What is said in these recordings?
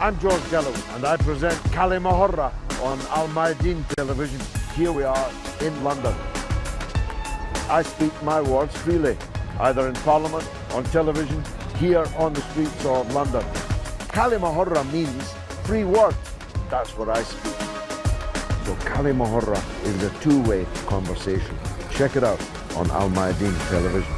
I'm George غالاوي, and I present كلمة on AlMayadeen television. Here we are in London. I speak my words freely, either in Parliament, on television, here on the streets of London. كلمة means free word. That's what I speak. So كلمة is a two-way conversation. Check it out on AlMayadeen television.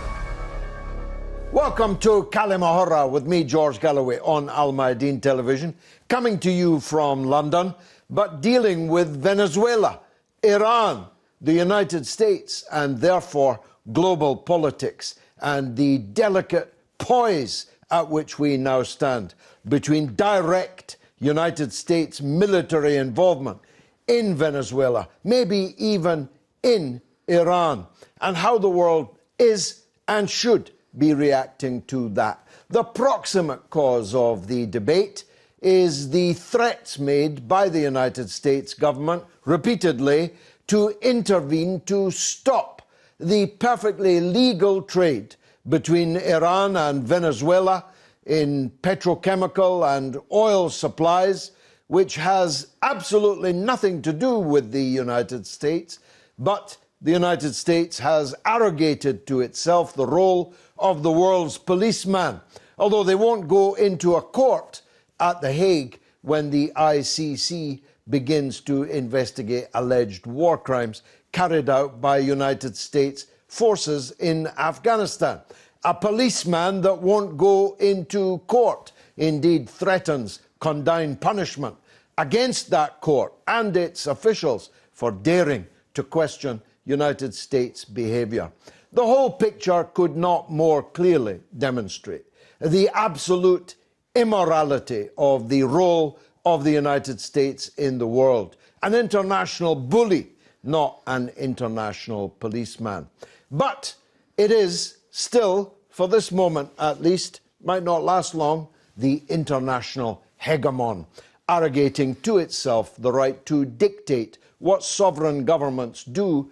Welcome to كلمة with me, George غالاوي, on AlMayadeen television, coming to you from London, but dealing with Venezuela, Iran, the United States, and therefore global politics, and the delicate poise at which we now stand between direct United States military involvement in Venezuela, maybe even in Iran, and how the world is and should be reacting to that. The proximate cause of the debate is the threats made by the United States government repeatedly to intervene to stop the perfectly legal trade between Iran and Venezuela in petrochemical and oil supplies, which has absolutely nothing to do with the United States, but the United States has arrogated to itself the role of the world's policeman, although they won't go into a court at The Hague when the ICC begins to investigate alleged war crimes carried out by United States forces in Afghanistan. A policeman that won't go into court, indeed threatens condign punishment against that court and its officials for daring to question United States behaviour. The whole picture could not more clearly demonstrate the absolute immorality of the role of the United States in the world. An international bully, not an international policeman. But it is still, for this moment at least, might not last long, the international hegemon, arrogating to itself the right to dictate what sovereign governments do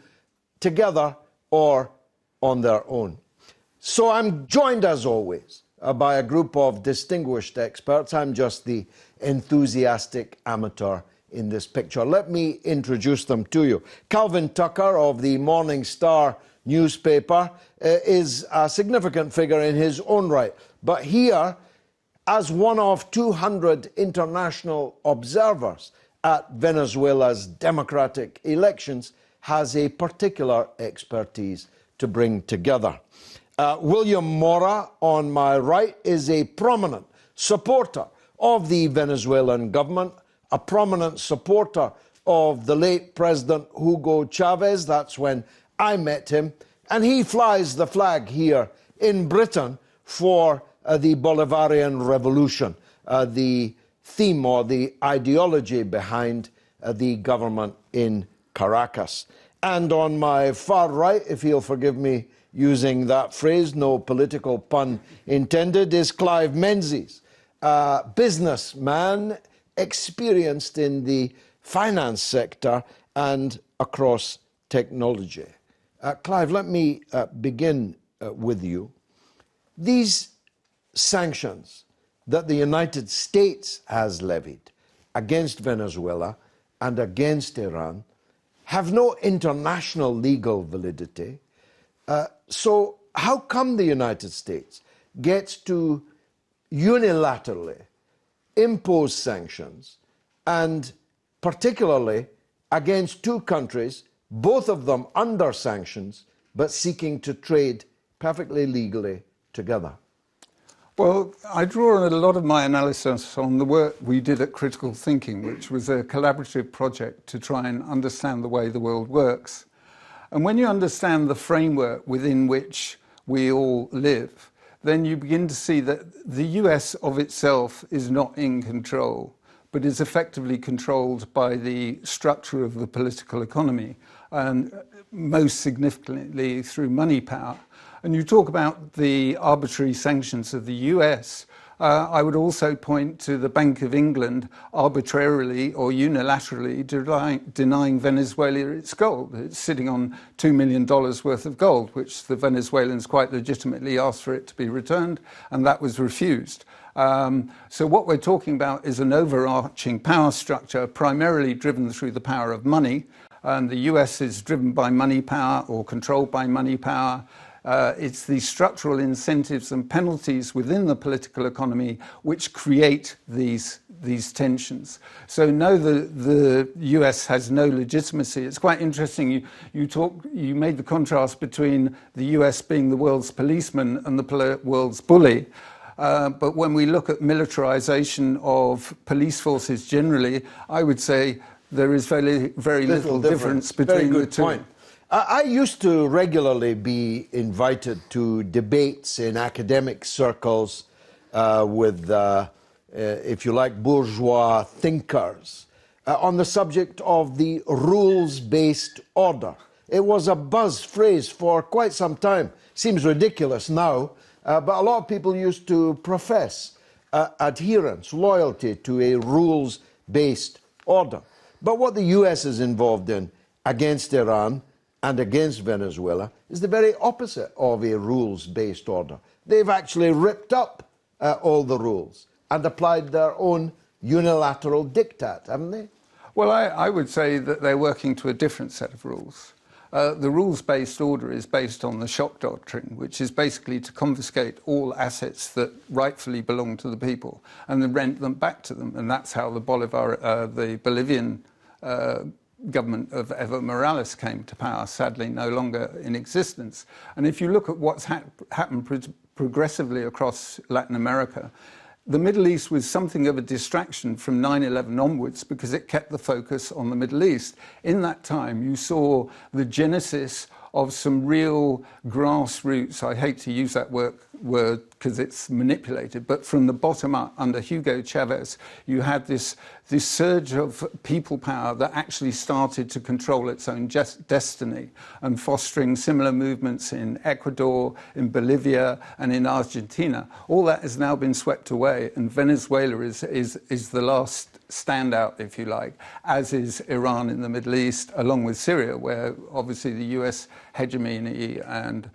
together or on their own. So I'm joined, as always, by a group of distinguished experts. I'm just the enthusiastic amateur in this picture. Let me introduce them to you. Calvin Tucker of the Morning Star newspaper is a significant figure in his own right, but here, as one of 200 international observers at Venezuela's democratic elections, has a particular expertise to bring together. William Mora, on my right, is a prominent supporter of the Venezuelan government, a prominent supporter of the late President Hugo Chavez. That's when I met him. And he flies the flag here in Britain for the Bolivarian Revolution, the theme or the ideology behind the government in Caracas. And on my far right, if you'll forgive me using that phrase, no political pun intended, is Clive Menzies, a businessman experienced in the finance sector and across technology. Clive, let me begin with you. These sanctions that the United States has levied against Venezuela and against Iran have no international legal validity. So how come the United States gets to unilaterally impose sanctions, and particularly against two countries, both of them under sanctions, but seeking to trade perfectly legally together? Well, I draw a lot of my analysis on the work we did at Critical Thinking, which was a collaborative project to try and understand the way the world works. And when you understand the framework within which we all live, then you begin to see that the US of itself is not in control, but is effectively controlled by the structure of the political economy, and most significantly through money power. And you talk about the arbitrary sanctions of the US. I would also point to the Bank of England arbitrarily or unilaterally denying Venezuela its gold. It's sitting on $2 million worth of gold, which the Venezuelans quite legitimately asked for it to be returned, and that was refused. So what we're talking about is an overarching power structure primarily driven through the power of money, and the US is driven by money power or controlled by money power. It's the structural incentives and penalties within the political economy which create these tensions. So no, the US has no legitimacy. It's quite interesting. You made the contrast between the US being the world's policeman and the world's bully. But when we look at militarization of police forces generally, I would say there is very little difference between the two. Point. I used to regularly be invited to debates in academic circles with, if you like, bourgeois thinkers on the subject of the rules-based order. It was a buzz phrase for quite some time. Seems ridiculous now, but a lot of people used to profess adherence, loyalty to a rules-based order. But what the US is involved in against Iran and against Venezuela is the very opposite of a rules-based order. They've actually ripped up all the rules and applied their own unilateral diktat, haven't they? Well, I would say that they're working to a different set of rules. The rules-based order is based on the shock doctrine, which is basically to confiscate all assets that rightfully belong to the people and then rent them back to them. And that's how the Bolivian government of Evo Morales came to power, sadly no longer in existence. And if you look at what's happened progressively across Latin America, the Middle East was something of a distraction from 9/11 onwards because it kept the focus on the Middle East. In that time, you saw the genesis of some real grassroots, I hate to use that word because it's manipulated, but from the bottom up under Hugo Chavez, you had this surge of people power that actually started to control its own destiny and fostering similar movements in Ecuador, in Bolivia, and in Argentina. All that has now been swept away, and Venezuela is the last standout, if you like, as is Iran in the Middle East, along with Syria, where obviously the US hegemony and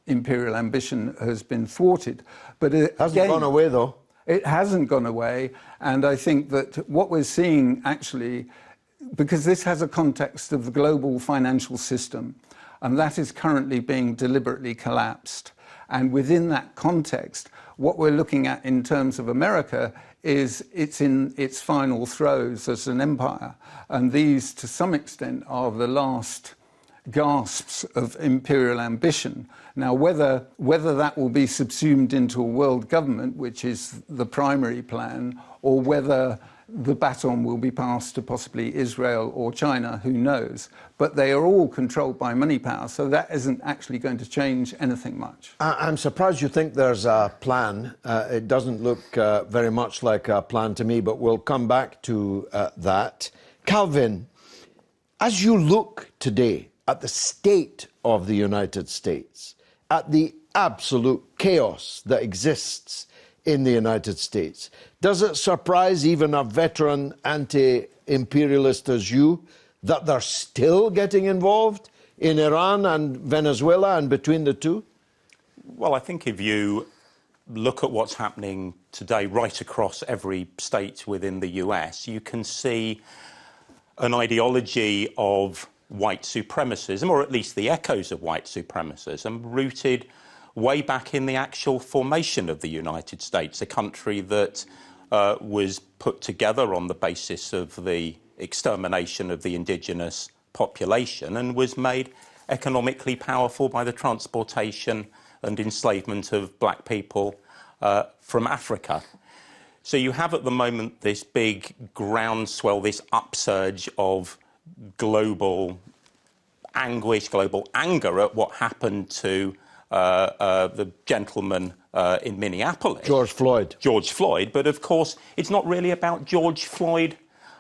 imperial ambition has been thwarted. But it hasn't gone away, though. It hasn't gone away, and I think that what we're seeing actually, because this has a context of the global financial system, and that is currently being deliberately collapsed. And within that context, what we're looking at in terms of America is it's in its final throes as an empire. And these, to some extent, are the last gasps of imperial ambition. Now, whether that will be subsumed into a world government, which is the primary plan, or whether the baton will be passed to possibly Israel or China, who knows? But they are all controlled by money power, so that isn't actually going to change anything much. I'm surprised you think there's a plan. It doesn't look very much like a plan to me, but we'll come back to that. Calvin, as you look today at the state of the United States, at the absolute chaos that exists in the United States, does it surprise even a veteran anti-imperialist as you that they're still getting involved in Iran and Venezuela and between the two? Well, I think if you look at what's happening today right across every state within the US, you can see an ideology of white supremacism, or at least the echoes of white supremacism, rooted way back in the actual formation of the United States, a country that was put together on the basis of the extermination of the indigenous population and was made economically powerful by the transportation and enslavement of black people from Africa. So you have at the moment this big groundswell, this upsurge of global anguish, global anger at what happened to the gentleman in Minneapolis. George Floyd. But of course, it's not really about George Floyd,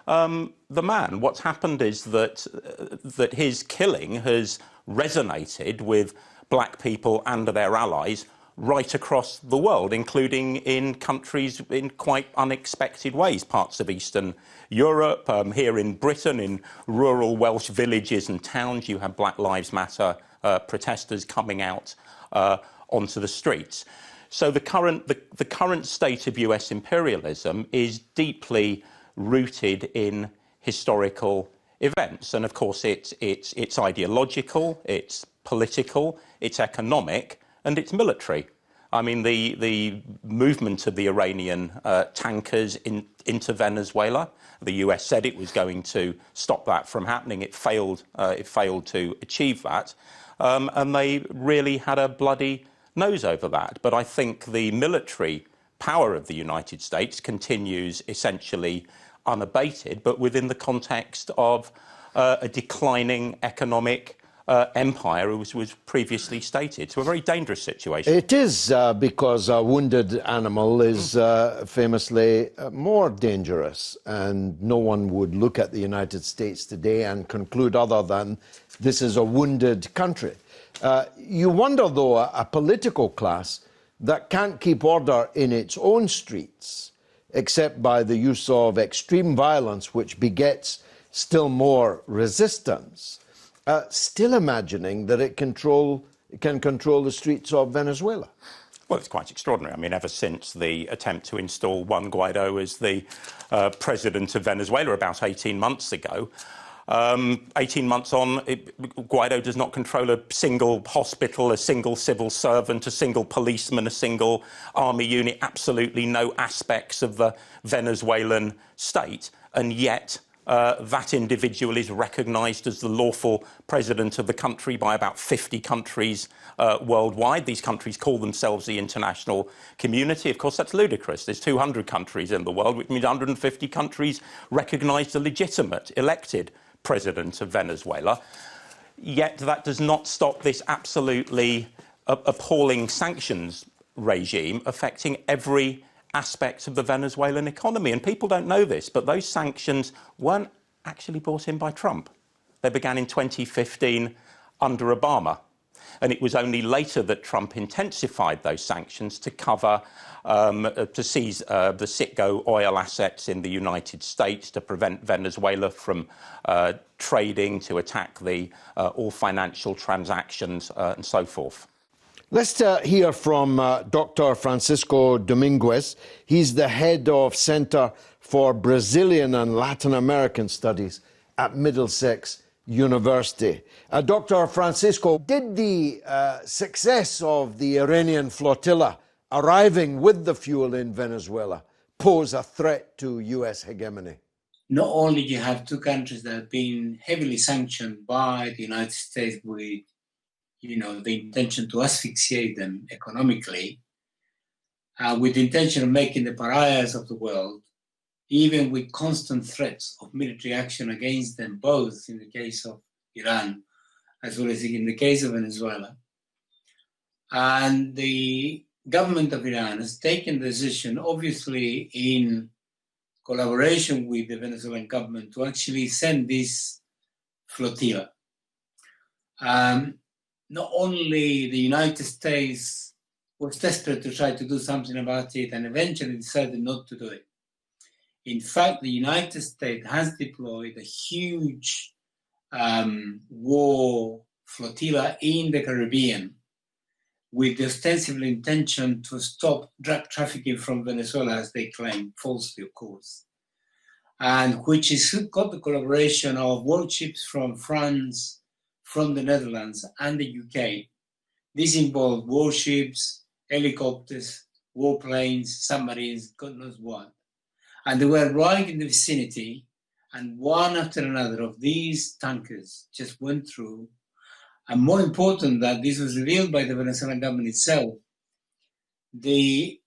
the man. What's happened is that his killing has resonated with black people and their allies right across the world, including in countries in quite unexpected ways, parts of Eastern Europe, here in Britain, in rural Welsh villages and towns, you have Black Lives Matter protesters coming out onto the streets. So the current state of US imperialism is deeply rooted in historical events, and of course it's ideological, it's political, it's economic, and it's military. I mean, the movement of the Iranian tankers into Venezuela, the US said it was going to stop that from happening. It failed to achieve that, and they really had a bloody nose over that. But I think the military power of the United States continues essentially unabated, but within the context of a declining economic empire, as was previously stated. So a very dangerous situation. It is because a wounded animal is famously more dangerous, and no one would look at the United States today and conclude other than this is a wounded country. You wonder, though, a political class that can't keep order in its own streets except by the use of extreme violence, which begets still more resistance, still imagining that it can control the streets of Venezuela. Well, it's quite extraordinary. I memean, ever since the attempt to install Juan Guaido as the president of Venezuela about 18 months ago, 18 months on, Guaido does not control a single hospital, a single civil servant, a single policeman, a single army unit, absolutely no aspects of the Venezuelan state. And yet that individual is recognised as the lawful president of the country by about 50 countries worldwide. These countries call themselves the international community. Of course, that's ludicrous. There's 200 countries in the world, which means 150 countries recognise the legitimate, elected president of Venezuela. Yet that does not stop this absolutely appalling sanctions regime affecting every aspect of the Venezuelan economy. And people don't know this, but those sanctions weren't actually brought in by Trump. They began in 2015 under Obama. And it was only later that Trump intensified those sanctions to cover, to seize the Citgo oil assets in the United States, to prevent Venezuela from trading, to attack all financial transactions and so forth. Let's hear from Dr. Francisco Dominguez. He's the head of Center for Brazilian and Latin American Studies at Middlesex University. Dr. Francisco, did the success of the Iranian flotilla arriving with the fuel in Venezuela pose a threat to US hegemony? Not only you have two countries that have been heavily sanctioned by the United States with, the intention to asphyxiate them economically, with the intention of making the pariahs of the world, even with constant threats of military action against them, both in the case of Iran as well as in the case of Venezuela. And the government of Iran has taken the decision, obviously in collaboration with the Venezuelan government, to actually send this flotilla. Not only the United States was desperate to try to do something about it and eventually decided not to do it. In fact, the United States has deployed a huge war flotilla in the Caribbean with the ostensible intention to stop drug trafficking from Venezuela, as they claim, falsely, of course, and which has got the collaboration of warships from France, from the Netherlands and the UK. This involved warships, helicopters, warplanes, submarines, God knows what. And they were right in the vicinity, and one after another of these tankers just went through. And more important, that this was revealed by the Venezuelan government itself, the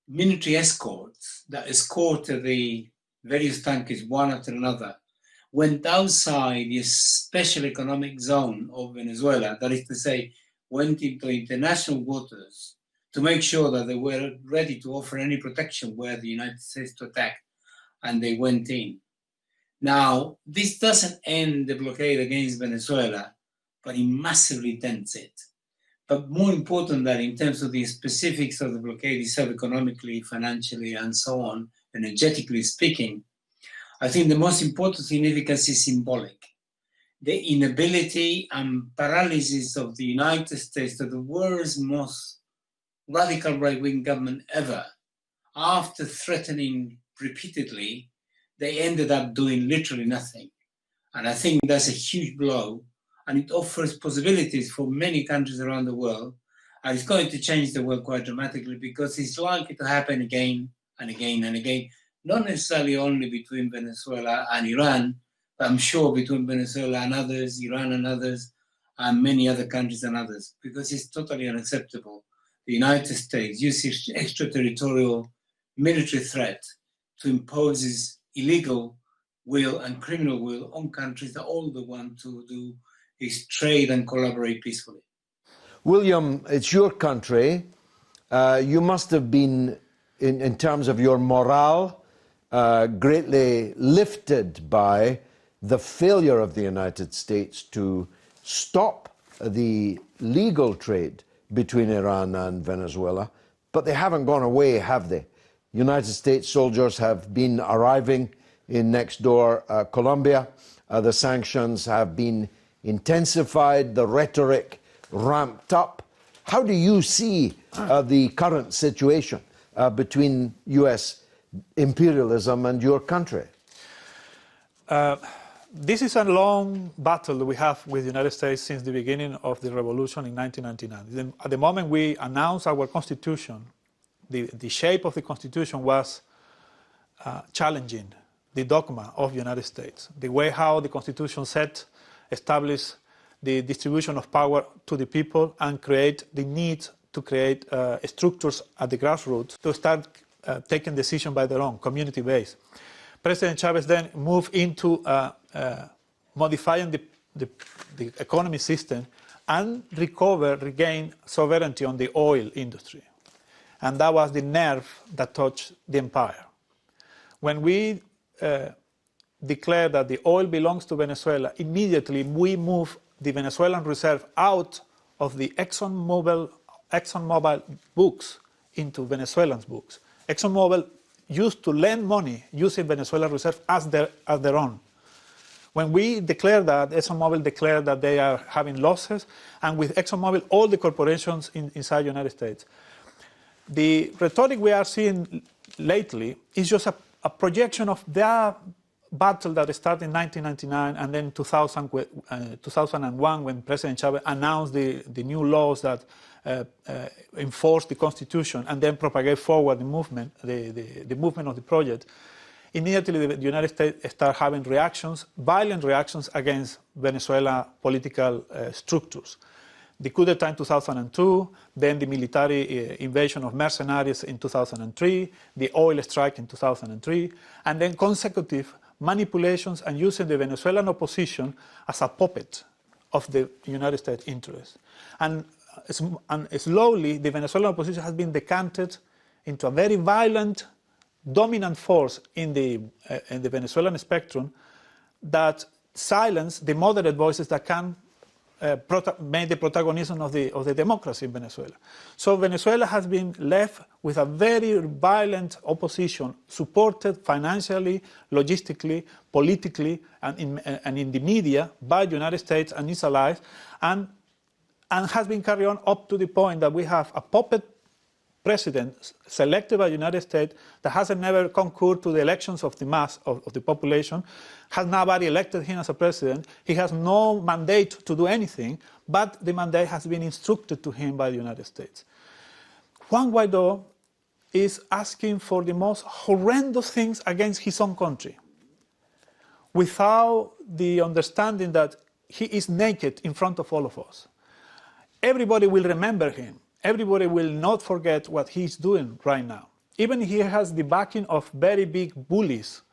military escorts that escorted the various tankers one after another went outside the special economic zone of Venezuela, that is to say, went into international waters to make sure that they were ready to offer any protection were the United States to attack, and they went in. Now, this doesn't end the blockade against Venezuela, but it massively dents it, But more important than in terms of the specifics of the blockade itself, economically, financially, and so on, energetically speaking, I think the most important significance is symbolic. The inability and paralysis of the United States, of the world's most radical right-wing government ever, after threatening repeatedly, they ended up doing literally nothing. And I think that's a huge blow, and it offers possibilities for many countries around the world. And it's going to change the world quite dramatically, because it's likely to happen again and again and again, not necessarily only between Venezuela and Iran, but I'm sure between Venezuela and others, Iran and others, and many other countries and others, because it's totally unacceptable. The United States uses extraterritorial military threat to impose its illegal will and criminal will on countries that all they want to do is trade and collaborate peacefully. William, it's your country. You must have been, in terms of your morale, greatly lifted by the failure of the United States to stop the legal trade between Iran and Venezuela. But they haven't gone away, have they? United States soldiers have been arriving in next door Colombia. The sanctions have been intensified, the rhetoric ramped up. How do you see the current situation between US imperialism and your country? This is a long battle we have with the United States since the beginning of the revolution in 1999. At the moment we announced our constitution, the shape of the constitution was challenging the dogma of the United States. The way how the constitution established the distribution of power to the people and create the need to create structures at the grassroots to start taking decisions by their own, community-based. President Chavez then moved into modifying the economy system and regain sovereignty on the oil industry. And that was the nerve that touched the empire. When we declared that the oil belongs to Venezuela, immediately we moved the Venezuelan reserve out of the ExxonMobil books into Venezuelan books. ExxonMobil used to lend money using Venezuelan reserve as their own. When we declared that, ExxonMobil declared that they are having losses, and with ExxonMobil, all the corporations inside the United States. The rhetoric we are seeing lately is just a projection of their battle that started in 1999 and then 2001 when President Chavez announced the new laws that enforce the constitution and then propagate forward the movement, the movement of the project. Immediately the United States started having reactions, violent reactions against Venezuela political structures. The coup d'etat in 2002, then the military invasion of mercenaries in 2003, the oil strike in 2003, and then consecutive manipulations and using the Venezuelan opposition as a puppet of the United States interests. And slowly, the Venezuelan opposition has been decanted into a very violent, dominant force in the Venezuelan spectrum that silence the moderate voices that can make the protagonism of the democracy in Venezuela. So Venezuela has been left with a very violent opposition, supported financially, logistically, politically, and in the media by the United States and its allies, and has been carried on up to the point that we have a puppet president selected by the United States that hasn't never concurred to the elections of the mass of the population, has nobody elected him as a president. He has no mandate to do anything, but the mandate has been instructed to him by the United States. Juan Guaidó is asking for the most horrendous things against his own country, without the understanding that he is naked in front of all of us. Everybody will remember him. Everybody will not forget what he's doing right now. Even he has the backing of very big bullies.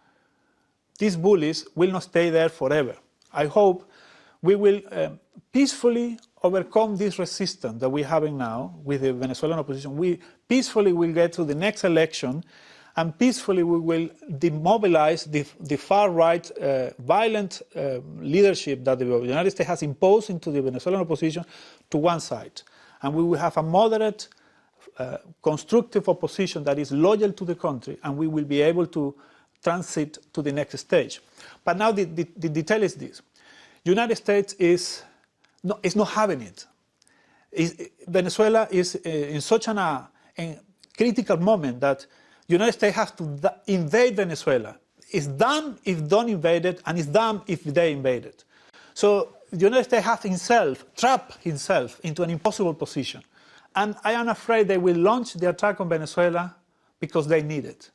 These bullies will not stay there forever. I hope we will peacefully overcome this resistance that we're having now with the Venezuelan opposition. We peacefully will get to the next election, and peacefully we will demobilize the far-right violent leadership that the United States has imposed into the Venezuelan opposition to one side. and we will have a moderate, constructive opposition that is loyal to the country, and we will be able to transit to the next stage. But now the detail is this. United States is not having it. Venezuela is in such a critical moment that United States has to invade Venezuela. It's done if don't invade it, and it's done if they invade it. So the United States has trapped himself into an impossible position. And I am afraid they will launch the attack on Venezuela because they need it.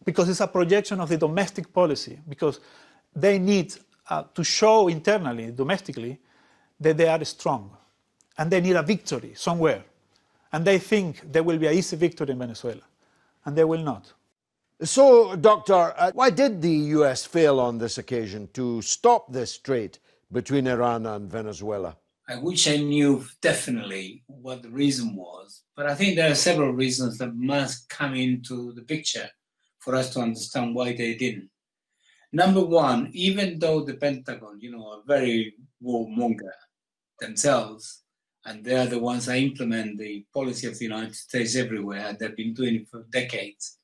Because it's a projection of the domestic policy, because they need to show internally, domestically, that they are strong. And they need a victory somewhere. And they think there will be an easy victory in Venezuela. And they will not. So, Doctor, why did the US fail on this occasion to stop this trade between Iran and Venezuela? I wish I knew definitely what the reason was, but I think there are several reasons that must come into the picture for us to understand why they didn't. Number one, even though the Pentagon, are very warmonger themselves, and they're the ones that implement the policy of the United States everywhere, and they've been doing it for decades.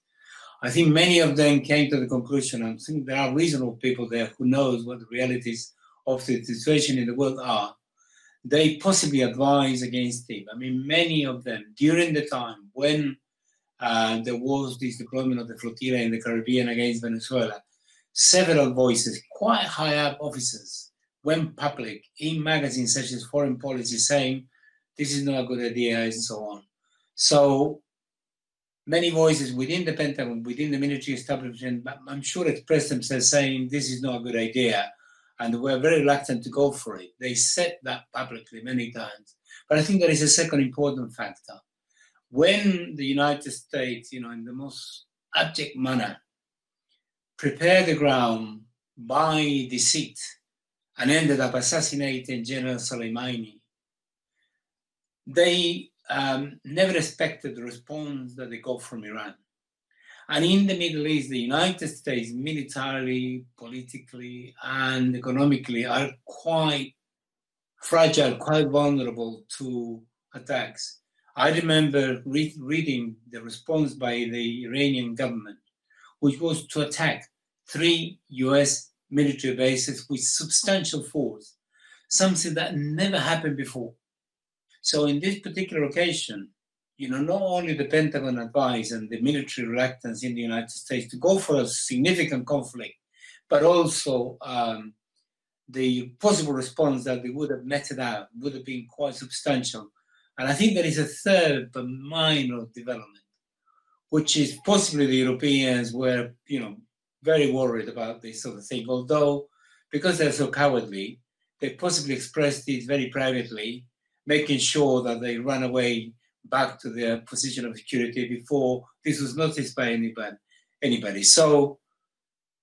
I think many of them came to the conclusion, and I think there are reasonable people there who knows what the realities of the situation in the world are. They possibly advise against it. I mean, many of them, during the time when there was this deployment of the flotilla in the Caribbean against Venezuela, several voices, quite high up officers, went public in magazines such as Foreign Policy saying, this is not a good idea, and so on. So many voices within the Pentagon, within the military establishment, I'm sure expressed themselves saying, this is not a good idea, and were very reluctant to go for it. They said that publicly many times. But I think there is a second important factor. When the United States, in the most abject manner, prepared the ground by deceit and ended up assassinating General Soleimani, they never expected the response that they got from Iran. And in the Middle East, the United States militarily, politically, and economically are quite fragile, quite vulnerable to attacks. I remember reading the response by the Iranian government, which was to attack 3 US military bases with substantial force, something that never happened before. So in this particular occasion, not only the Pentagon advice and the military reluctance in the United States to go for a significant conflict, but also the possible response that they would have meted out would have been quite substantial. And I think there is a third but minor development, which is possibly the Europeans were, very worried about this sort of thing, although because they're so cowardly, they possibly expressed it very privately, making sure that they run away back to their position of security before this was noticed by anybody. So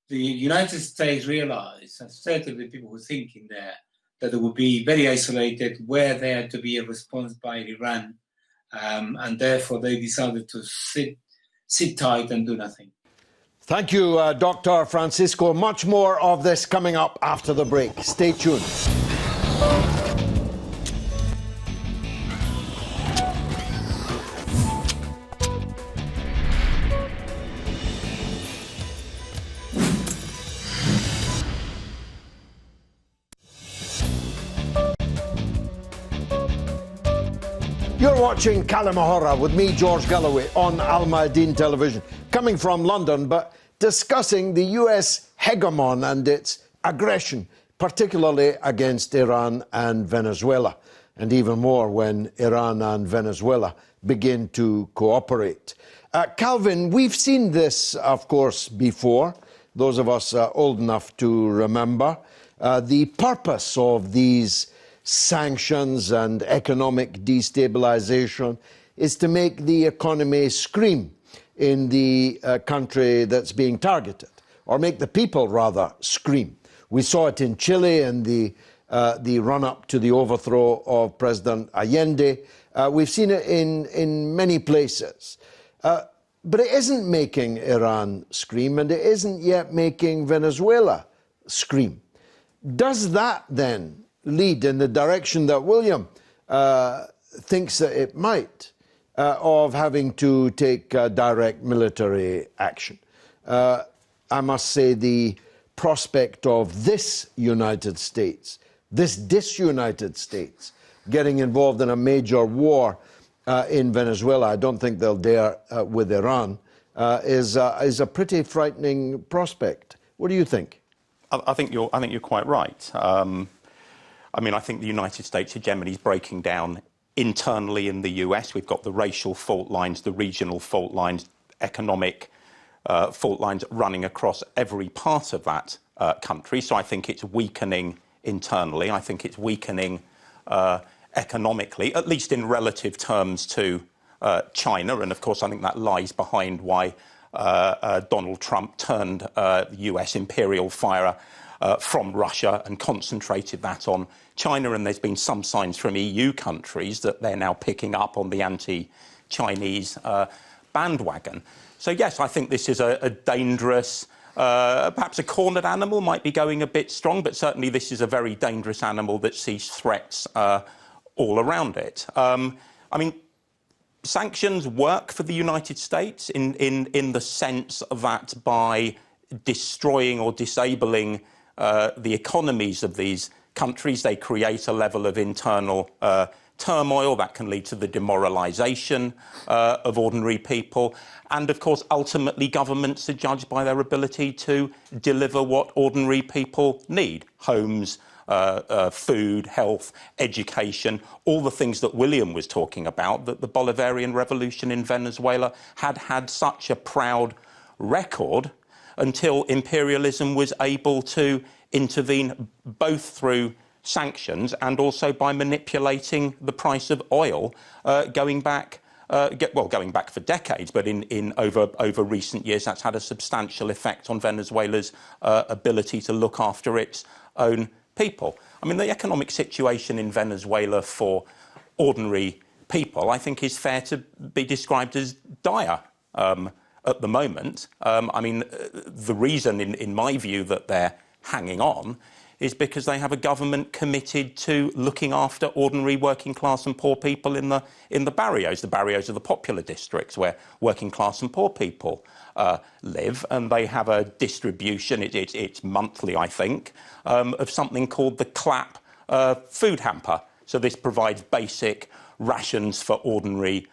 the United States realized, and certainly people who think in there, that it would be very isolated where there had to be a response by Iran, and therefore they decided to sit tight and do nothing. Thank you, Dr. Francisco. Much more of this coming up after the break. Stay tuned. You're watching كلمة with me, George غالاوي, on AlMayadeen television, coming from London, but discussing the US hegemon and its aggression, particularly against Iran and Venezuela, and even more when Iran and Venezuela begin to cooperate. Calvin, we've seen this, of course, before, those of us old enough to remember. The purpose of these sanctions and economic destabilization is to make the economy scream in the country that's being targeted, or make the people rather scream. We saw it in Chile in the run-up to the overthrow of President Allende. We've seen it in many places. But it isn't making Iran scream, and it isn't yet making Venezuela scream. Does that then lead in the direction that William thinks that it might, of having to take direct military action. I must say the prospect of this United States, this disunited States, getting involved in a major war in Venezuela, I don't think they'll dare with Iran, is a pretty frightening prospect. What do you think? I think you're quite right. I mean, I think the United States hegemony is breaking down internally in the US. We've got the racial fault lines, the regional fault lines, economic fault lines running across every part of that country. So I think it's weakening internally. I think it's weakening economically, at least in relative terms to China. And of course, I think that lies behind why Donald Trump turned the US imperial fire from Russia and concentrated that on China. And there's been some signs from EU countries that they're now picking up on the anti-Chinese bandwagon. So yes, I think this is a dangerous, perhaps a cornered animal might be going a bit strong, but certainly this is a very dangerous animal that sees threats all around it. I mean, sanctions work for the United States in the sense that by destroying or disabling the economies of these countries, they create a level of internal turmoil that can lead to the demoralisation of ordinary people. And of course, ultimately, governments are judged by their ability to deliver what ordinary people need: homes, food, health, education, all the things that William was talking about, that the Bolivarian revolution in Venezuela had such a proud record until imperialism was able to intervene both through sanctions and also by manipulating the price of oil, going back for decades, but over recent years, that's had a substantial effect on Venezuela's ability to look after its own people. I mean, the economic situation in Venezuela for ordinary people, I think, is fair to be described as dire at the moment. I mean, the reason, in my view, that they're hanging on is because they have a government committed to looking after ordinary working class and poor people in the barrios. The barrios are the popular districts where working class and poor people live, and they have a distribution, it's monthly, I think, of something called the CLAP food hamper. So this provides basic rations for ordinary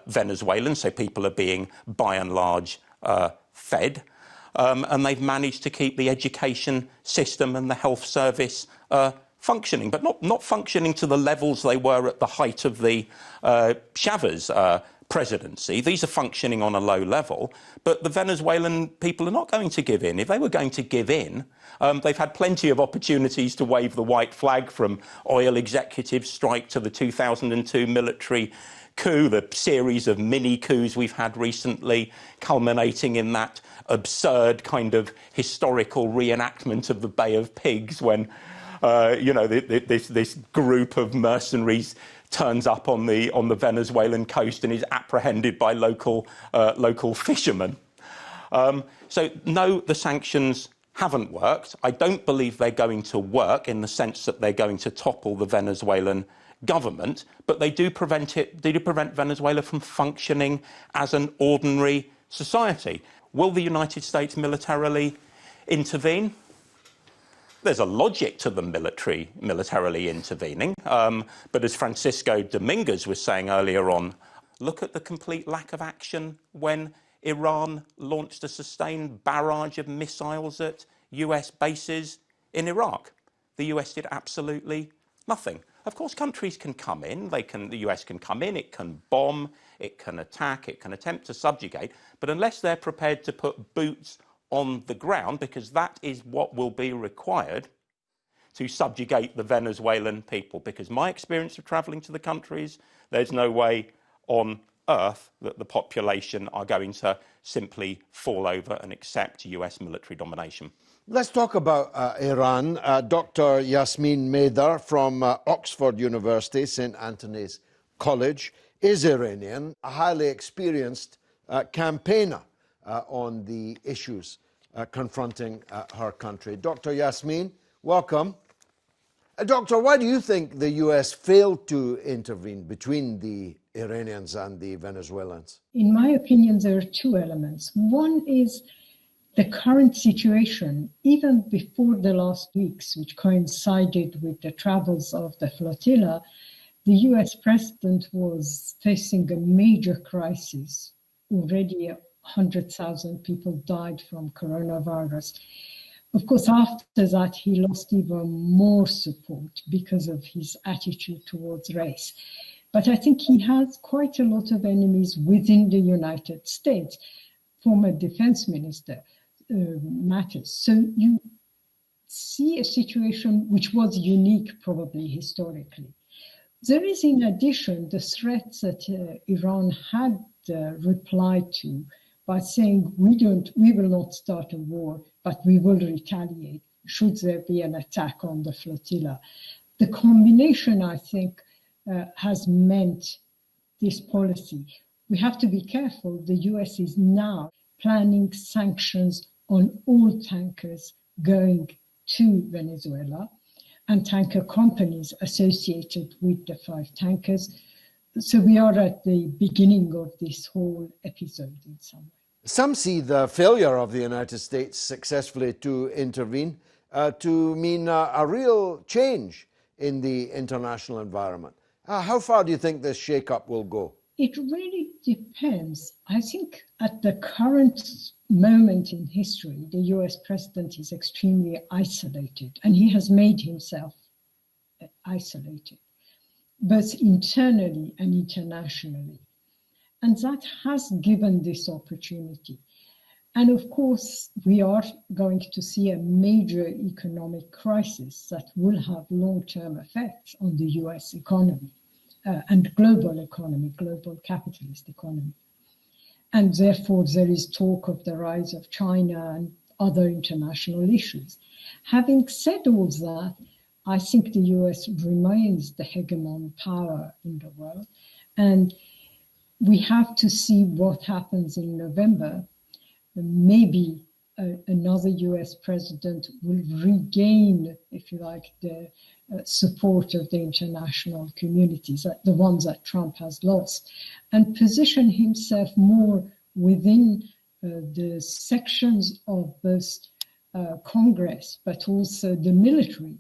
Venezuelans, so people are being, by and large, fed. And they've managed to keep the education system and the health service functioning, but not functioning to the levels they were at the height of the Chavez presidency. These are functioning on a low level, but the Venezuelan people are not going to give in. If they were going to give in, they've had plenty of opportunities to wave the white flag, from oil executive strike to the 2002 military coup, the series of mini coups we've had recently, culminating in that absurd kind of historical reenactment of the Bay of Pigs when, this group of mercenaries turns up on the Venezuelan coast and is apprehended by local fishermen. So no, the sanctions haven't worked. I don't believe they're going to work in the sense that they're going to topple the Venezuelan government, but they do prevent Venezuela from functioning as an ordinary society. Will the United States militarily intervene? There's a logic to them militarily intervening, but as Francisco Dominguez was saying earlier on, look at the complete lack of action when Iran launched a sustained barrage of missiles at US bases in Iraq. The US did absolutely nothing. Of course, countries can come in, the US can come in, it can bomb, it can attack, it can attempt to subjugate, but unless they're prepared to put boots on the ground, because that is what will be required to subjugate the Venezuelan people. Because my experience of travelling to the countries, there's no way on earth that the population are going to simply fall over and accept US military domination. Let's talk about Iran. Dr. Yasmin Maidar from Oxford University, St. Anthony's College, is Iranian, a highly experienced campaigner on the issues confronting her country. Dr. Yasmin, welcome. Doctor, why do you think the US failed to intervene between the Iranians and the Venezuelans? In my opinion, there are two elements. One is the current situation, even before the last weeks, which coincided with the travels of the flotilla, the US president was facing a major crisis. Already 100,000 people died from coronavirus. Of course, after that, he lost even more support because of his attitude towards race. But I think he has quite a lot of enemies within the United States. Former defense minister matters. So you see a situation which was unique, probably historically. There is, in addition, the threats that Iran had replied to by saying we will not start a war, but we will retaliate should there be an attack on the flotilla. The combination, I think, has meant this policy. We have to be careful. The US is now planning sanctions on all tankers going to Venezuela and tanker companies associated with the 5 tankers. So we are at the beginning of this whole episode in some way. Some see the failure of the United States successfully to intervene to mean a real change in the international environment. How far do you think this shake-up will go? It really depends. I think at the current moment in history, the US president is extremely isolated, and he has made himself isolated, both internally and internationally. And that has given this opportunity. And of course, we are going to see a major economic crisis that will have long-term effects on the US economy and global economy, global capitalist economy. And therefore, there is talk of the rise of China and other international issues. Having said all that, I think the US remains the hegemon power in the world. And we have to see what happens in November. Maybe another US president will regain, if you like, the support of the international communities, the ones that Trump has lost, and position himself more within the sections of both Congress, but also the military,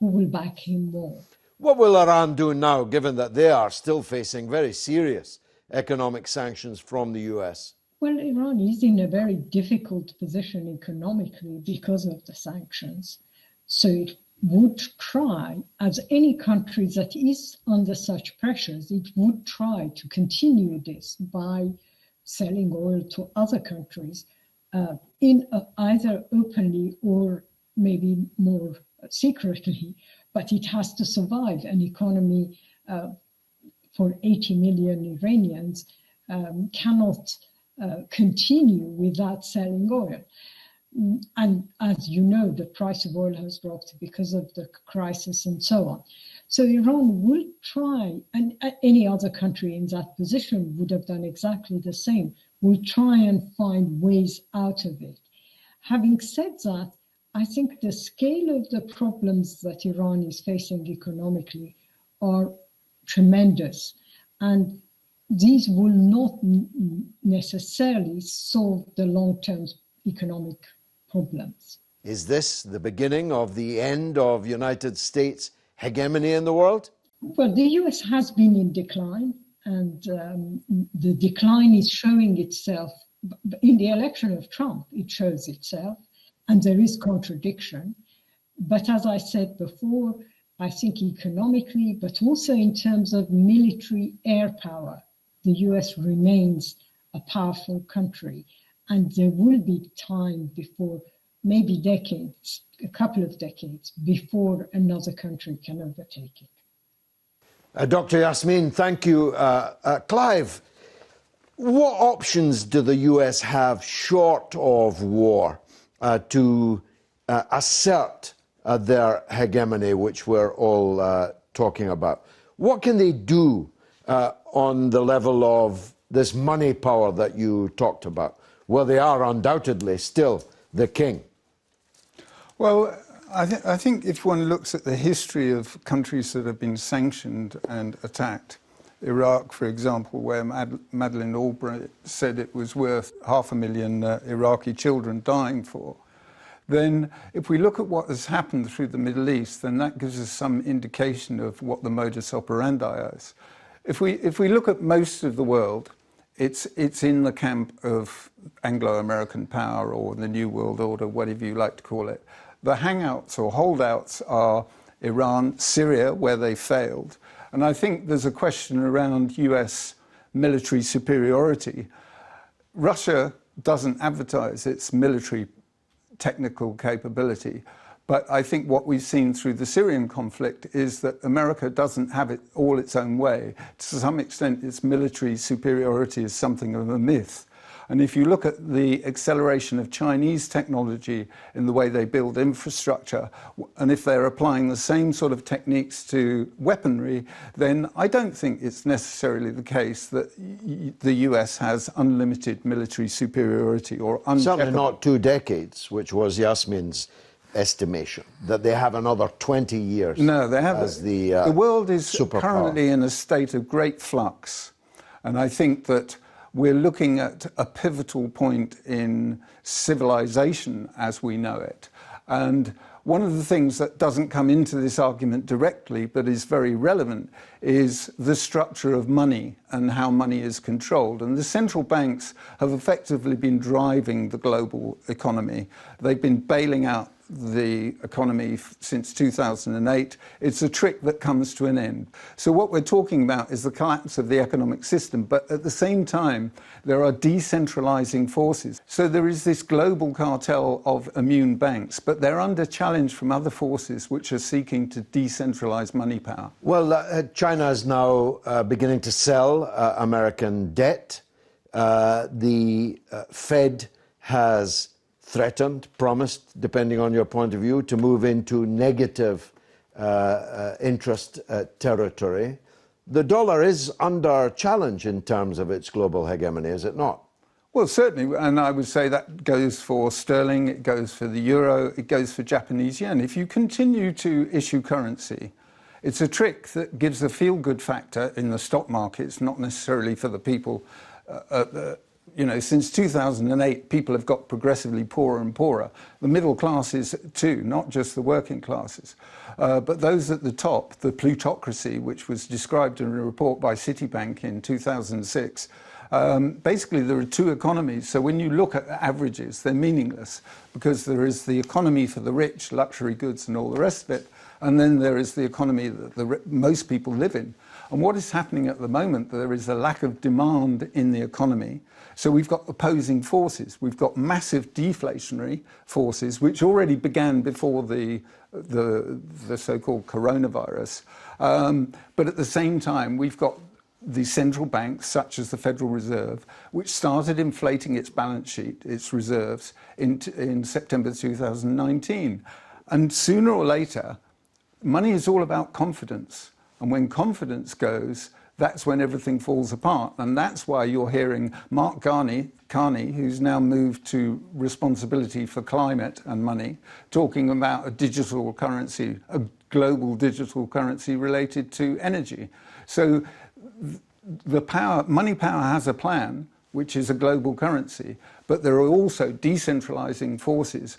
who will back him more. What will Iran do now, given that they are still facing very serious economic sanctions from the US? Well, Iran is in a very difficult position economically because of the sanctions. So it would try, as any country that is under such pressures, it would try to continue this by selling oil to other countries either openly or maybe more secretly, but it has to survive. An economy for 80 million Iranians cannot continue without selling oil. And as you know, the price of oil has dropped because of the crisis and so on. So Iran will try, and any other country in that position would have done exactly the same, will try and find ways out of it. Having said that, I think the scale of the problems that Iran is facing economically are tremendous. And these will not necessarily solve the long-term economic problems. Is this the beginning of the end of United States hegemony in the world? Well, the US has been in decline, and the decline is showing itself. In the election of Trump, it shows itself, and there is contradiction. But as I said before, I think economically, but also in terms of military air power, the US remains a powerful country, and there will be time before, maybe decades, a couple of decades, before another country can overtake it. Dr. Yasmin, thank you. Clive, what options do the US have short of war to assert their hegemony, which we're all talking about? What can they do on the level of this money power that you talked about, where they are undoubtedly still the king? Well, I think if one looks at the history of countries that have been sanctioned and attacked, Iraq, for example, where Madeleine Albright said it was worth 500,000 Iraqi children dying for, then if we look at what has happened through the Middle East, then that gives us some indication of what the modus operandi is. If we look at most of the world, it's in the camp of Anglo-American power or the New World Order, whatever you like to call it. The hangouts or holdouts are Iran, Syria, where they failed. And I think there's a question around US military superiority. Russia doesn't advertise its military technical capability. But I think what we've seen through the Syrian conflict is that America doesn't have it all its own way. To some extent, its military superiority is something of a myth. And if you look at the acceleration of Chinese technology in the way they build infrastructure, and if they're applying the same sort of techniques to weaponry, then I don't think it's necessarily the case that the US has unlimited military superiority or uncheckable. Certainly not 2 decades, which was Yasmin's estimation, that they have another 20 years. No, they haven't. As the world is superpower. Currently in a state of great flux. And I think that we're looking at a pivotal point in civilization as we know it. And one of the things that doesn't come into this argument directly, but is very relevant, is the structure of money and how money is controlled. And the central banks have effectively been driving the global economy. They've been bailing out the economy since 2008. It's a trick that comes to an end. So what we're talking about is the collapse of the economic system, but at the same time, there are decentralizing forces. So there is this global cartel of immune banks, but they're under challenge from other forces which are seeking to decentralize money power. Well, China is now beginning to sell American debt. The Fed has threatened, promised, depending on your point of view, to move into negative interest territory. The dollar is under challenge in terms of its global hegemony, is it not? Well, certainly, and I would say that goes for sterling, it goes for the euro, it goes for Japanese yen. If you continue to issue currency, it's a trick that gives a feel-good factor in the stock markets, not necessarily for the people. You know, since 2008, people have got progressively poorer and poorer. The middle classes too, not just the working classes. But those at the top, the plutocracy, which was described in a report by Citibank in 2006, basically there are 2 economies. So when you look at averages, they're meaningless because there is the economy for the rich, luxury goods and all the rest of it. And then there is the economy that most people live in. And what is happening at the moment, there is a lack of demand in the economy. So we've got opposing forces. We've got massive deflationary forces, which already began before the so-called coronavirus. But at the same time, we've got the central banks, such as the Federal Reserve, which started inflating its balance sheet, its reserves, in September 2019. And sooner or later, money is all about confidence. And when confidence goes, that's when everything falls apart. And that's why you're hearing Mark Carney, who's now moved to responsibility for climate and money, talking about a digital currency, a global digital currency related to energy. So the money power has a plan, which is a global currency, but there are also decentralizing forces,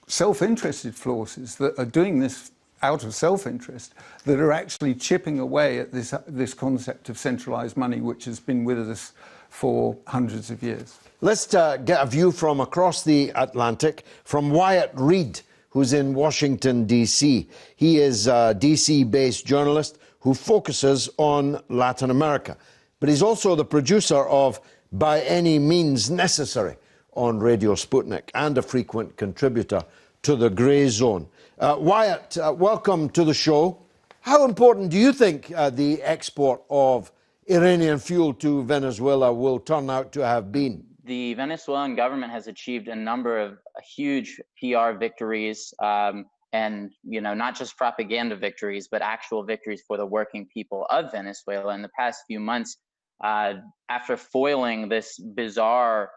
self-interested forces that are doing this out of self-interest, that are actually chipping away at this concept of centralized money, which has been with us for hundreds of years. Let's get a view from across the Atlantic from Wyatt Reed, who's in Washington, D.C. He is a D.C.-based journalist who focuses on Latin America, but he's also the producer of By Any Means Necessary on Radio Sputnik and a frequent contributor to The Grey Zone. Wyatt, welcome to the show. How important do you think the export of Iranian fuel to Venezuela will turn out to have been? The Venezuelan government has achieved a number of huge PR victories and, you know, not just propaganda victories, but actual victories for the working people of Venezuela in the past few months. After foiling this bizarre,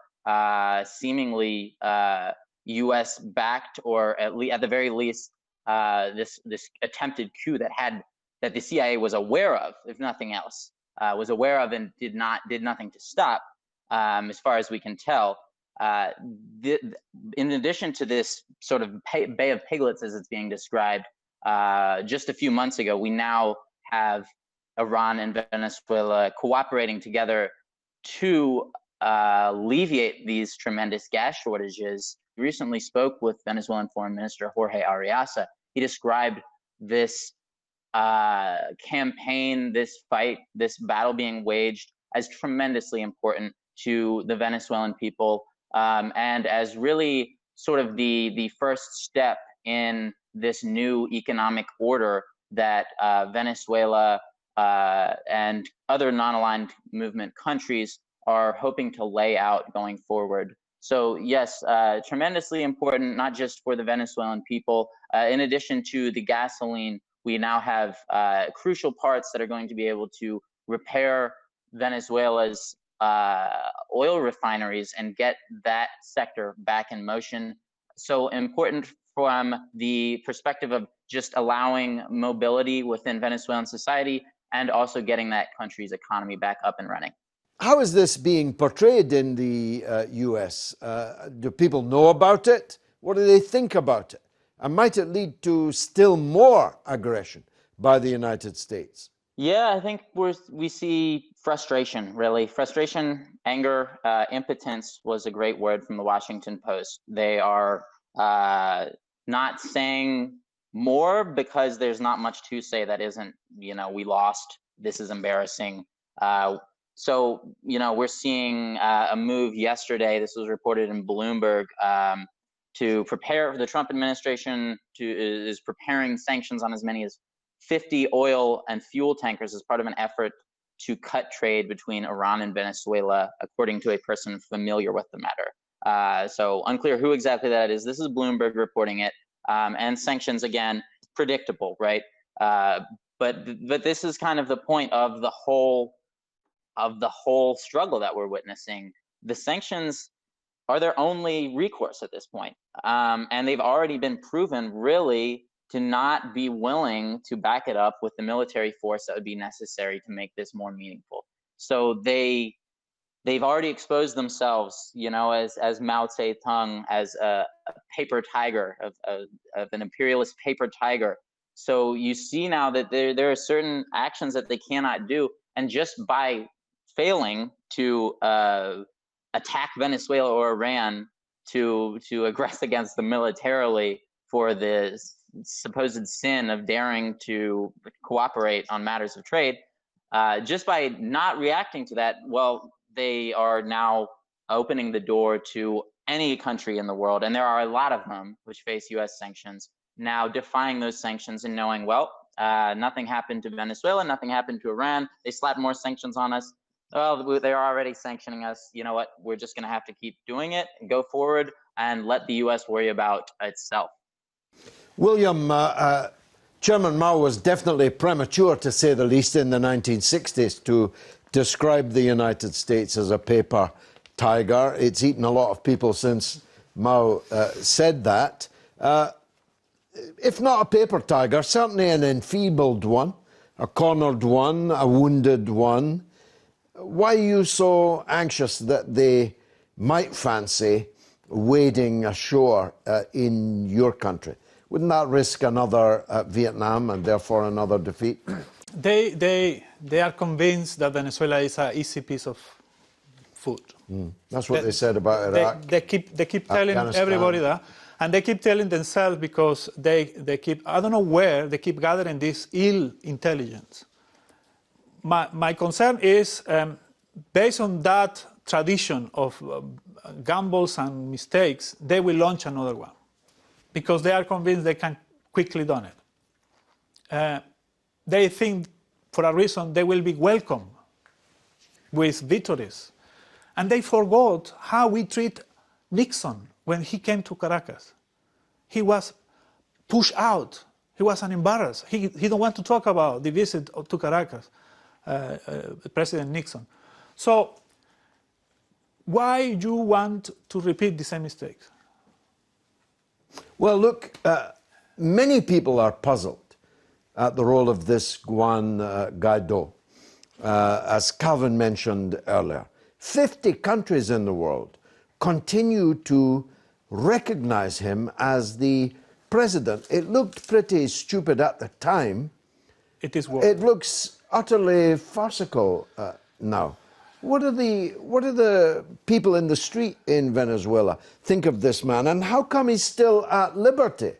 seemingly U.S.-backed, or at the very least, this attempted coup that the CIA was aware of, if nothing else, was aware of and did nothing to stop, as far as we can tell. In addition to this sort of Bay of Piglets, as it's being described, just a few months ago, we now have Iran and Venezuela cooperating together to alleviate these tremendous gas shortages. We recently spoke with Venezuelan Foreign Minister Jorge Ariasa. He described this campaign, this fight, this battle being waged as tremendously important to the Venezuelan people, and as really sort of the first step in this new economic order that Venezuela and other non-aligned movement countries are hoping to lay out going forward. So yes, tremendously important, not just for the Venezuelan people. In addition to the gasoline, we now have crucial parts that are going to be able to repair Venezuela's oil refineries and get that sector back in motion. So important from the perspective of just allowing mobility within Venezuelan society and also getting that country's economy back up and running. How is this being portrayed in the US? Do people know about it? What do they think about it? And might it lead to still more aggression by the United States? Yeah, I think we see frustration, really. Frustration, anger, impotence was a great word from the Washington Post. They are not saying more because there's not much to say that isn't, we lost, this is embarrassing. So, we're seeing a move yesterday, this was reported in Bloomberg, to prepare, the Trump administration is preparing sanctions on as many as 50 oil and fuel tankers as part of an effort to cut trade between Iran and Venezuela, according to a person familiar with the matter. So unclear who exactly that is. This is Bloomberg reporting it. And sanctions, again, predictable, right? But this is kind of the point of the whole struggle that we're witnessing. The sanctions are their only recourse at this point. And they've already been proven really to not be willing to back it up with the military force that would be necessary to make this more meaningful. So they've already exposed themselves, as Mao Zedong, as a paper tiger, of an imperialist paper tiger. So you see now that there are certain actions that they cannot do, and just by failing to attack Venezuela or Iran, to aggress against them militarily for the supposed sin of daring to cooperate on matters of trade, just by not reacting to that, well, they are now opening the door to any country in the world, and there are a lot of them which face U.S. sanctions, now defying those sanctions and knowing, well, nothing happened to Venezuela, nothing happened to Iran, they slapped more sanctions on us. Well, they're already sanctioning us. You know what? We're just going to have to keep doing it and go forward and let the U.S. worry about itself. William, Chairman Mao was definitely premature, to say the least, in the 1960s to describe the United States as a paper tiger. It's eaten a lot of people since Mao said that. If not a paper tiger, certainly an enfeebled one, a cornered one, a wounded one. Why are you so anxious that they might fancy wading ashore in your country? Wouldn't that risk another Vietnam and therefore another defeat? They are convinced that Venezuela is an easy piece of food. That's what they said about Iraq. They keep telling everybody that, and they keep telling themselves because they keep, I don't know where, they keep gathering this ill intelligence. My concern is, based on that tradition of gambles and mistakes, they will launch another one because they are convinced they can quickly do it. They think, for a reason, they will be welcome with victories. And they forgot how we treat Nixon when he came to Caracas. He was pushed out. He was an embarrassment. He don't want to talk about the visit to Caracas. President Nixon. So why you want to repeat the same mistakes? Well, look, many people are puzzled at the role of this Juan Guaido, as Calvin mentioned earlier. 50 countries in the world continue to recognize him as the president. It looked pretty stupid at the time. It is It looks utterly farcical now. What do the people in the street in Venezuela think of this man, and how come he's still at liberty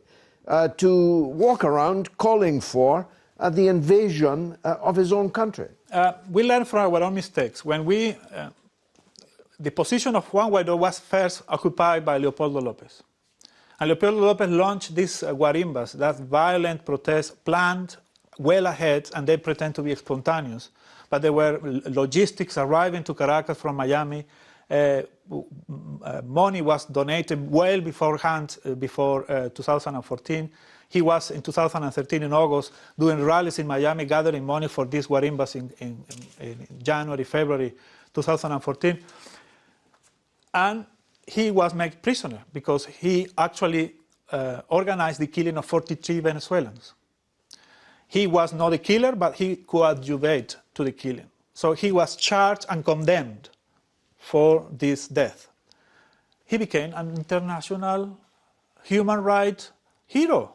to walk around calling for the invasion of his own country? We learned from our own mistakes. When the position of Juan Guaido was first occupied by Leopoldo López. And Leopoldo López launched these guarimbas, that violent protests planned well ahead, and they pretend to be spontaneous. But there were logistics arriving to Caracas from Miami. Money was donated well beforehand, before 2014. He was in 2013 in August doing rallies in Miami, gathering money for these guarimbas in January, February 2014. And he was made prisoner because he actually organized the killing of 43 Venezuelans. He was not a killer, but he coadjuvated to the killing. So he was charged and condemned for this death. He became an international human rights hero.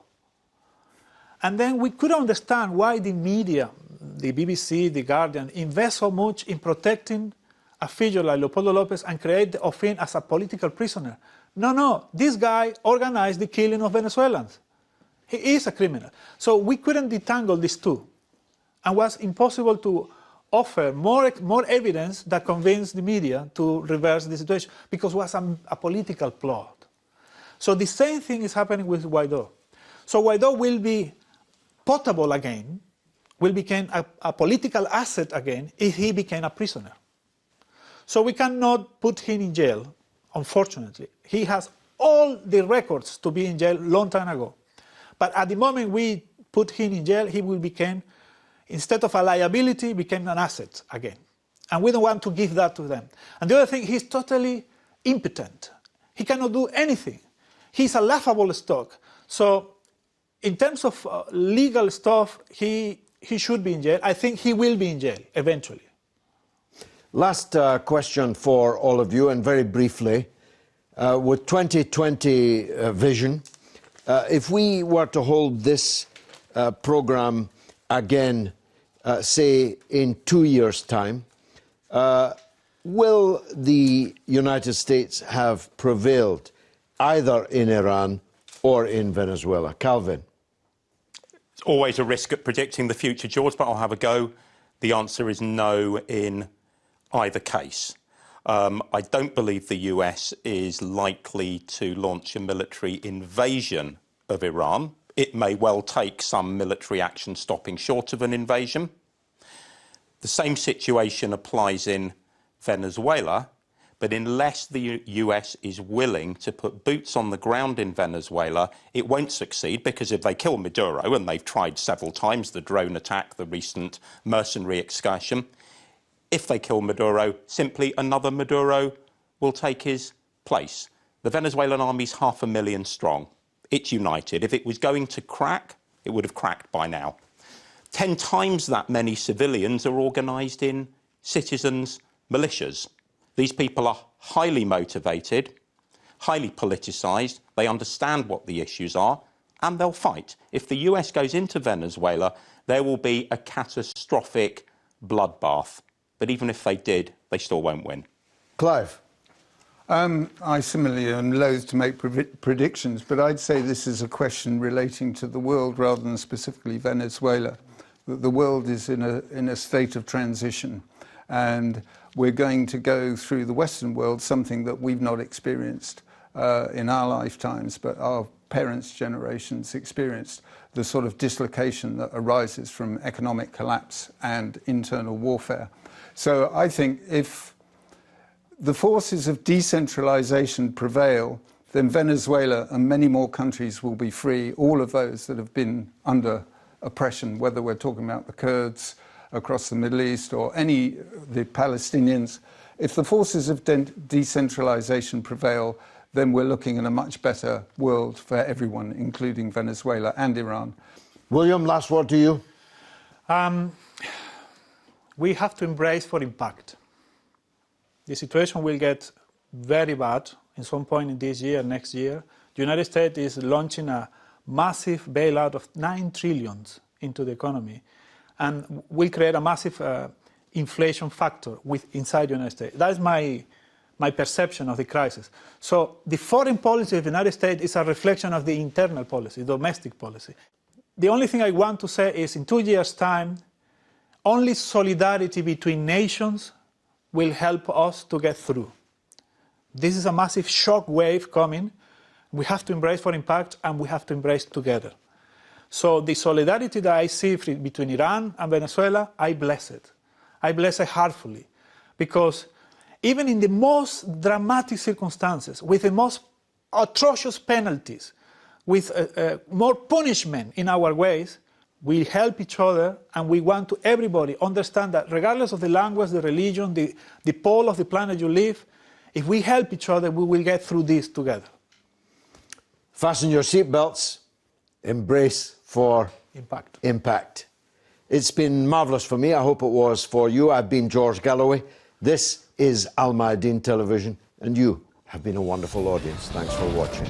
And then we could understand why the media, the BBC, the Guardian, invest so much in protecting a figure like Leopoldo López and create of him as a political prisoner. No, this guy organized the killing of Venezuelans. He is a criminal. So we couldn't detangle these two. And it was impossible to offer more evidence that convinced the media to reverse the situation, because it was a political plot. So the same thing is happening with Guaido. So Guaido will be potable again, will become a political asset again if he became a prisoner. So we cannot put him in jail, unfortunately. He has all the records to be in jail long time ago. But at the moment we put him in jail, he will become, instead of a liability, became an asset again. And we don't want to give that to them. And the other thing, he's totally impotent. He cannot do anything. He's a laughable stock. So in terms of legal stuff, he should be in jail. I think he will be in jail eventually. Last question for all of you, and very briefly, with 2020 vision, if we were to hold this program again, say in 2 years' time, will the United States have prevailed either in Iran or in Venezuela? Calvin. It's always a risk at predicting the future, George, but I'll have a go. The answer is no in either case. I don't believe the US is likely to launch a military invasion of Iran. It may well take some military action stopping short of an invasion. The same situation applies in Venezuela, but unless the US is willing to put boots on the ground in Venezuela, it won't succeed, because if they kill Maduro, and they've tried several times, the drone attack, the recent mercenary excursion, if they kill Maduro, simply another Maduro will take his place. The Venezuelan army's 500,000 strong. It's united. If it was going to crack, it would have cracked by now. 10 times that many civilians are organised in citizens' militias. These people are highly motivated, highly politicised. They understand what the issues are, and they'll fight. If the US goes into Venezuela, there will be a catastrophic bloodbath. But even if they did, they still won't win. Clive. I similarly am loath to make predictions, but I'd say this is a question relating to the world rather than specifically Venezuela. The world is in a state of transition, and we're going to go through the Western world, something that we've not experienced in our lifetimes, but our parents' generations experienced, the sort of dislocation that arises from economic collapse and internal warfare. So I think if the forces of decentralization prevail, then Venezuela and many more countries will be free, all of those that have been under oppression, whether we're talking about the Kurds across the Middle East or the Palestinians. If the forces of decentralization prevail, then we're looking at a much better world for everyone, including Venezuela and Iran. William, last word to you. We have to embrace for impact. The situation will get very bad in some point in this year, next year. The United States is launching a massive bailout of $9 trillion into the economy and will create a massive inflation factor inside the United States. That is my perception of the crisis. So the foreign policy of the United States is a reflection of the internal policy, domestic policy. The only thing I want to say is in 2 years' time, only solidarity between nations will help us to get through. This is a massive shock wave coming. We have to embrace for impact and we have to embrace together. So the solidarity that I see between Iran and Venezuela, I bless it. I bless it heartfully. Because even in the most dramatic circumstances, with the most atrocious penalties, with more punishment in our ways, we help each other and we want to everybody understand that regardless of the language, the religion, the pole of the planet you live, if we help each other, we will get through this together. Fasten your seatbelts. Embrace for impact. It's been marvellous for me. I hope it was for you. I've been George Galloway. This is AlMayadeen Television, and you have been a wonderful audience. Thanks for watching.